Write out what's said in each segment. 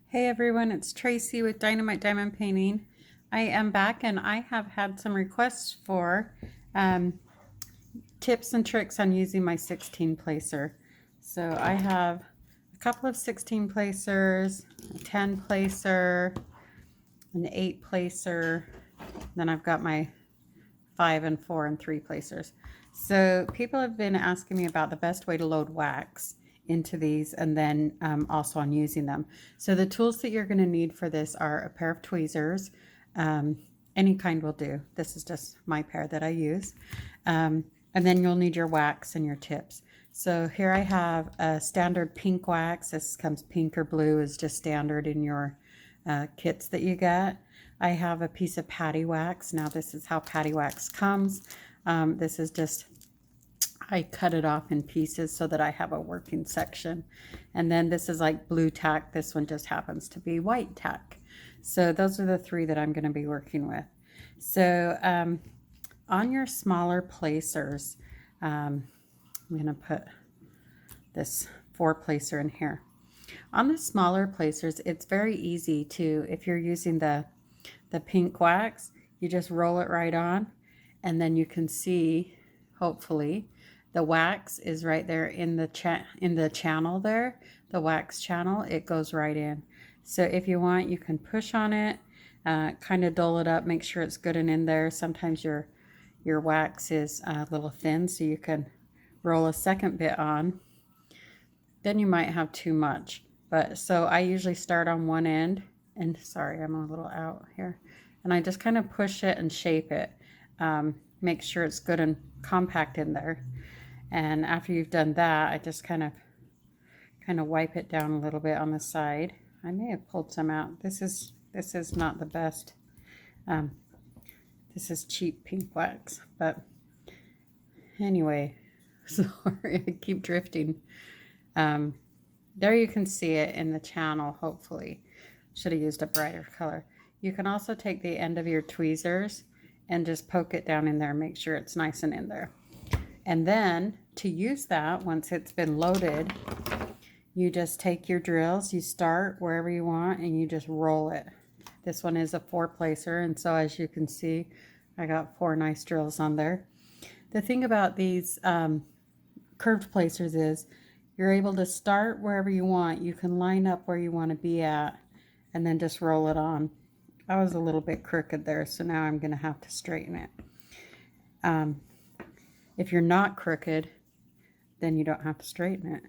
Hey everyone, it's Tracy with Dynamite Diamond Painting. I am back and I have had some requests for um, tips and tricks on using my 16 placer. So I have a couple of 16 placers, a 10 placer, an 8 placer, then I've got my 5 and 4 and 3 placers. So people have been asking me about the best way to load wax into these and then also on using them. So the tools that you're going to need for this are a pair of tweezers. Any kind will do. This is just my pair that I use. And then you'll need your wax and your tips. So here I have a standard pink wax. This comes pink or blue, is just standard in your kits that you get. I have a piece of patty wax. Now this is how patty wax comes. This is just, I cut it off in pieces so that I have a working section. And then this is like blue tack. This one just happens to be white tack. So those are the three that I'm going to be working with. So on your smaller placers, I'm going to put this 4 placer in here. On the smaller placers, it's very easy to, if you're using the pink wax, you just roll it right on, and then you can see, hopefully, the wax is right there in the channel there, the wax channel, it goes right in. So if you want, you can push on it, kind of dull it up, make sure it's good and in there. Sometimes your wax is a little thin, so you can roll a second bit on. Then you might have too much. But so I usually start on one end, and sorry, I'm a little out here. And I just kind of push it and shape it. Make sure it's good and compact in there. And after you've done that, I just kind of wipe it down a little bit on the side. I may have pulled some out. This is not the best. This is cheap pink wax, but anyway, sorry, I keep drifting. There you can see it in the channel, hopefully. Should have used a brighter color. You can also take the end of your tweezers and just poke it down in there, make sure it's nice and in there. And then to use that, once it's been loaded, you just take your drills, you start wherever you want, and you just roll it. This one is a 4 placer, and so as you can see, I got 4 nice drills on there. The thing about these curved placers is you're able to start wherever you want. You can line up where you want to be at and then just roll it on. I was a little bit crooked there, so now I'm going to have to straighten it. If you're not crooked, then you don't have to straighten it.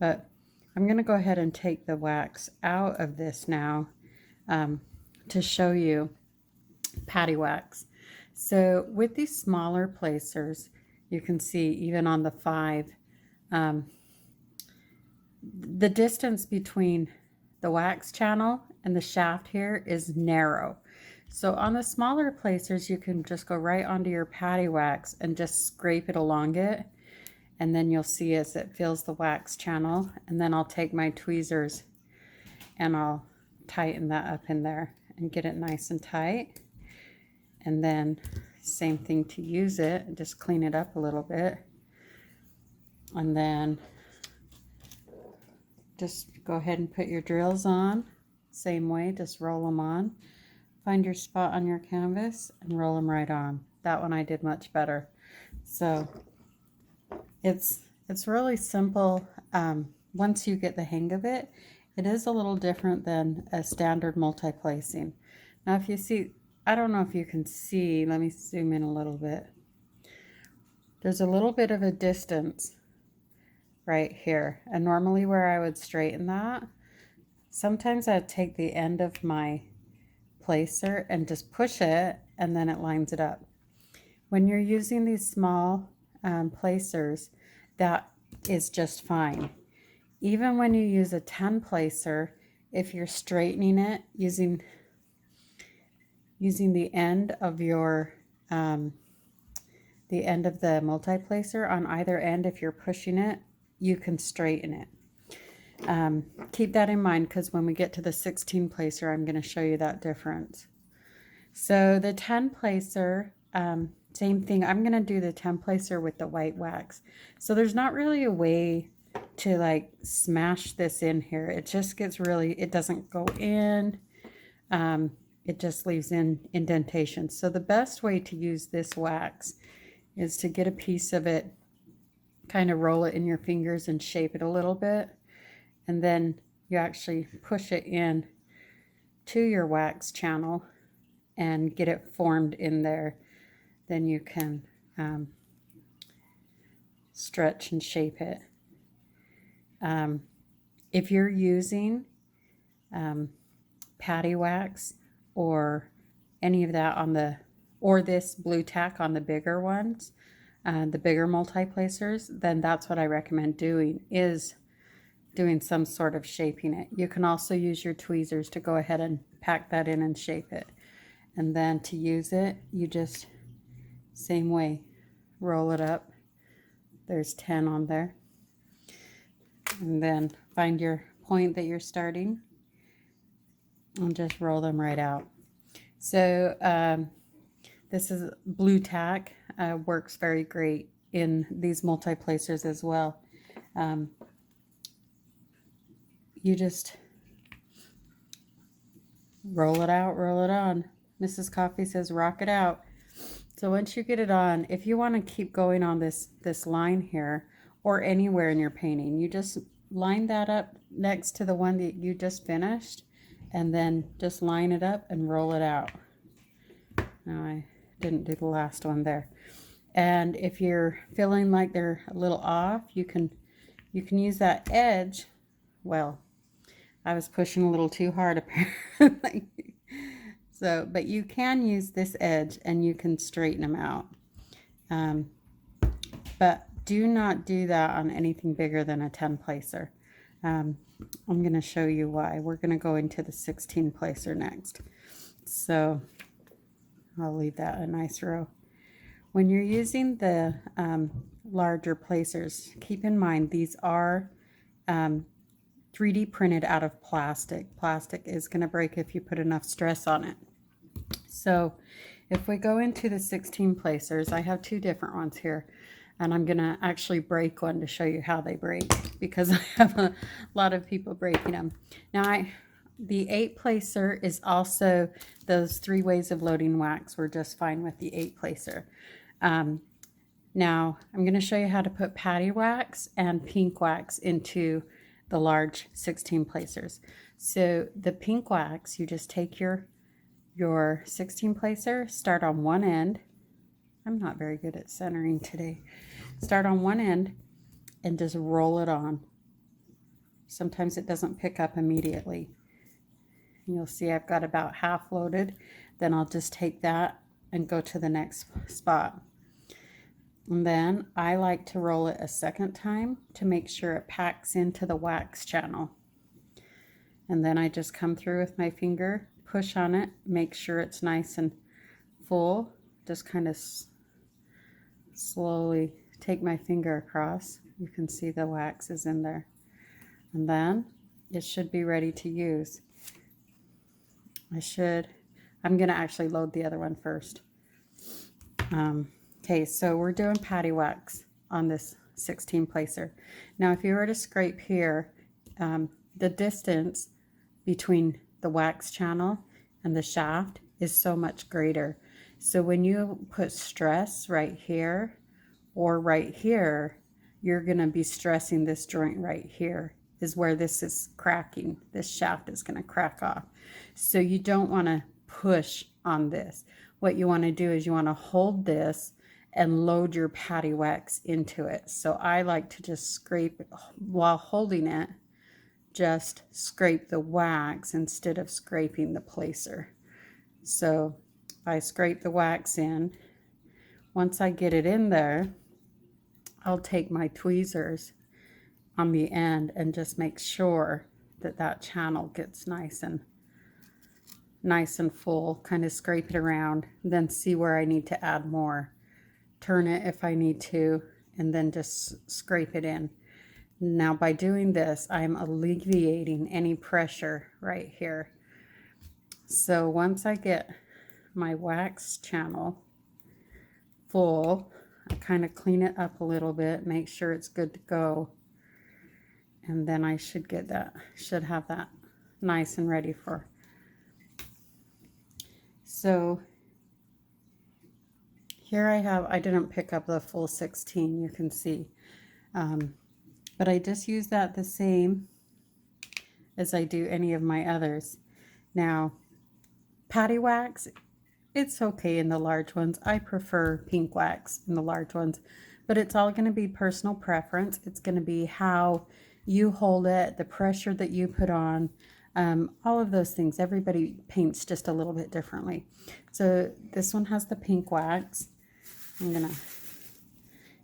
But I'm going to go ahead and take the wax out of this now to show you patty wax. So with these smaller placers, you can see even on the 5, the distance between the wax channel and the shaft here is narrow. So on the smaller placers, you can just go right onto your patty wax and just scrape it along it. And then you'll see as it fills the wax channel. And then I'll take my tweezers and I'll tighten that up in there and get it nice and tight. And then same thing to use it, just clean it up a little bit. And then just go ahead and put your drills on. Same way, just roll them on. Find your spot on your canvas and roll them right on. That one I did much better. So it's really simple. Once you get the hang of it, it is a little different than a standard multi-placing. Now if you see, I don't know if you can see, let me zoom in a little bit. There's a little bit of a distance right here, and normally where I would straighten that, sometimes I'd take the end of my placer and just push it, and then it lines it up. When you're using these small placers, that is just fine. Even when you use a 10 placer, if you're straightening it using the end of your the end of the multi-placer on either end, if you're pushing it, you can straighten it. Keep that in mind, because when we get to the 16 placer, I'm going to show you that difference. So the 10 placer, same thing. I'm going to do the 10 placer with the white wax. So there's not really a way to like smash this in here. It just gets really, it doesn't go in. It just leaves in indentations. So the best way to use this wax is to get a piece of it, kind of roll it in your fingers and shape it a little bit. And then you actually push it in to your wax channel and get it formed in there. Then you can stretch and shape it. If you're using patty wax or any of that on the, or this blue tack on the bigger ones, the bigger multi-placers, then that's what I recommend doing, is doing some sort of shaping it. You can also use your tweezers to go ahead and pack that in and shape it. And then to use it, you just, same way, roll it up. There's 10 on there. And then find your point that you're starting and just roll them right out. So this is blue tack, works very great in these multi-placers as well. You just roll it out, roll it on. Mrs. Coffee says rock it out. So once you get it on, if you want to keep going on this line here or anywhere in your painting, you just line that up next to the one that you just finished and then just line it up and roll it out. Now I didn't do the last one there. And if you're feeling like they're a little off, you can use that edge. Well, I was pushing a little too hard apparently. So, but you can use this edge and you can straighten them out. But do not do that on anything bigger than a 10 placer. I'm going to show you why. We're going to go into the 16 placer next. So I'll leave that a nice row. When you're using the larger placers, keep in mind these are 3D printed out of plastic. Plastic is going to break if you put enough stress on it. So if we go into the 16 placers, I have two different ones here. And I'm going to actually break one to show you how they break, because I have a lot of people breaking them. Now, the 8 placer is also those 3 ways of loading wax. We're just fine with the 8 placer. Now, I'm going to show you how to put patty wax and pink wax into the large 16 placers. So the pink wax, you just take your 16 placer, start on one end. I'm not very good at centering today. Start on one end and just roll it on. Sometimes it doesn't pick up immediately. You'll see I've got about half loaded. Then I'll just take that and go to the next spot. And then I like to roll it a second time to make sure it packs into the wax channel. And then I just come through with my finger, push on it, make sure it's nice and full. Just kind of slowly take my finger across. You can see the wax is in there. And then it should be ready to use. I'm going to actually load the other one first. Okay, so we're doing patty wax on this 16 placer. Now, if you were to scrape here, the distance between the wax channel and the shaft is so much greater. So when you put stress right here or right here, you're going to be stressing this joint right here is where this is cracking. This shaft is going to crack off. So you don't want to push on this. What you want to do is you want to hold this and load your patty wax into it. So I like to just scrape while holding it, just scrape the wax instead of scraping the placer. So I scrape the wax in. Once I get it in there, I'll take my tweezers on the end and just make sure that that channel gets nice and full. Kind of scrape it around, then see where I need to add more. Turn it if I need to, and then just scrape it in. Now by doing this, I'm alleviating any pressure right here. So once I get my wax channel full, I kind of clean it up a little bit, make sure it's good to go. And then I should have that nice and ready for. So here I didn't pick up the full 16, you can see. But I just use that the same as I do any of my others. Now, patty wax, it's okay in the large ones. I prefer pink wax in the large ones, but it's all going to be personal preference. It's going to be how you hold it, the pressure that you put on, all of those things. Everybody paints just a little bit differently. So this one has the pink wax.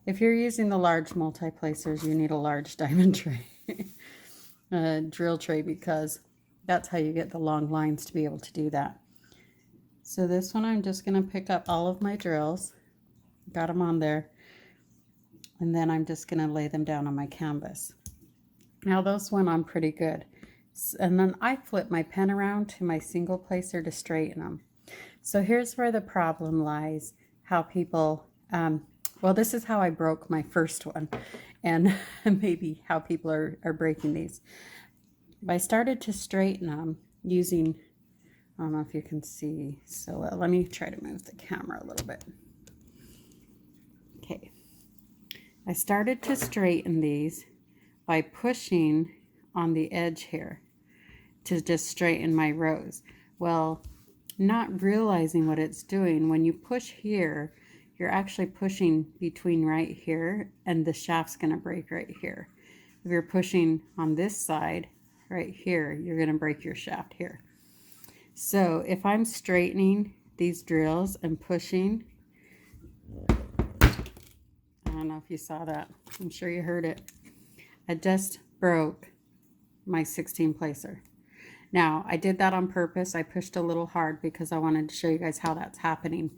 If you're using the large multi-placers, you need a large diamond tray, drill tray, because that's how you get the long lines to be able to do that. So this one, I'm just going to pick up all of my drills, got them on there, and then I'm just going to lay them down on my canvas. Now those went on pretty good. And then I flip my pen around to my single placer to straighten them. So here's where the problem lies, how people, well, this is how I broke my first one, and maybe how people are breaking these. I started to straighten them using, I don't know if you can see, so let me try to move the camera a little bit. Okay, I started to straighten these by pushing on the edge here to just straighten my rows. Well, not realizing what it's doing, when you push here, you're actually pushing between right here, and the shaft's going to break right here. If you're pushing on this side right here, you're going to break your shaft here. So if I'm straightening these drills and pushing, I don't know if you saw that, I'm sure you heard it, I just broke my 16 placer. Now I did that on purpose. I pushed a little hard because I wanted to show you guys how that's happening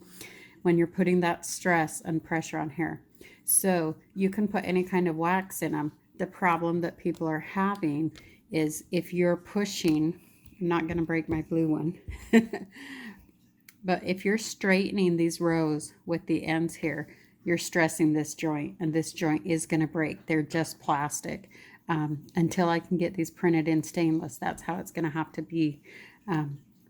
when you're putting that stress and pressure on here. So you can put any kind of wax in them. The problem that people are having is if you're pushing, I'm not going to break my blue one, but if you're straightening these rows with the ends here, you're stressing this joint, and this joint is going to break. They're just plastic. Until I can get these printed in stainless, that's how it's going to have to be.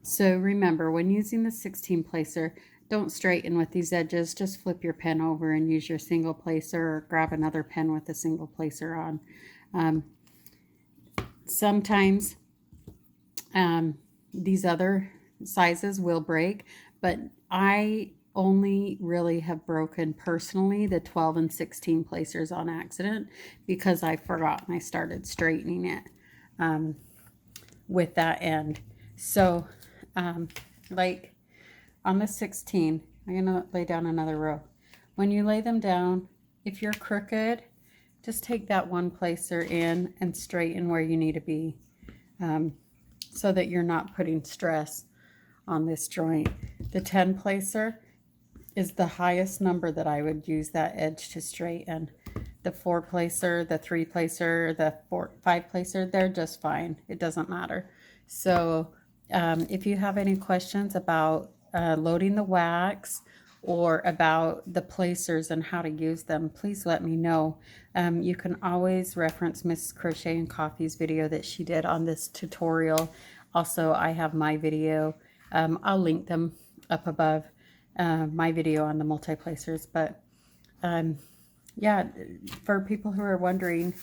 So remember, when using the 16 placer, don't straighten with these edges. Just flip your pen over and use your single placer, or grab another pen with a single placer on. Sometimes these other sizes will break, but I only really have broken personally the 12 and 16 placers on accident because I forgot and I started straightening it with that end. So like on the 16, I'm gonna lay down another row. When you lay them down, if you're crooked, just take that one placer in and straighten where you need to be, so that you're not putting stress on this joint. The 10 placer is the highest number that I would use that edge to straighten. The 4 placer, the 3 placer, the 5 placer, they're just fine. It doesn't matter. So if you have any questions about loading the wax or about the placers and how to use them, please let me know. You can always reference Miss Crochet and Coffee's video that she did on this tutorial. Also, I have my video. I'll link them up above, my video on the multi-placers. But yeah, for people who are wondering,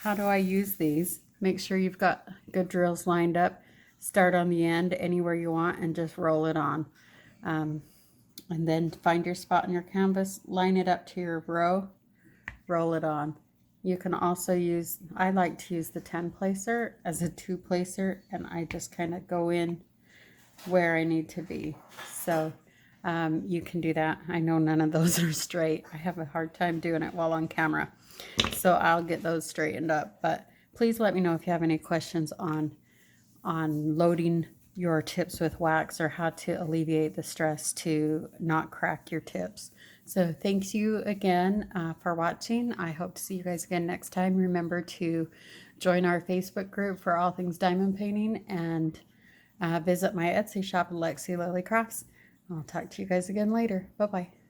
how do I use these? Make sure you've got good drills lined up. Start on the end anywhere you want and just roll it on. And then find your spot on your canvas, line it up to your row, roll it on. You can also use, I like to use the 10 placer as a 2 placer, and I just kind of go in where I need to be. So you can do that. I know none of those are straight. I have a hard time doing it while on camera. So I'll get those straightened up. But please let me know if you have any questions on loading your tips with wax, or how to alleviate the stress to not crack your tips. So thanks you again for watching. I hope to see you guys again next time. Remember to join our Facebook group for all things diamond painting, and visit my Etsy shop at lexylilycrafts. I'll talk to you guys again later. Bye-bye.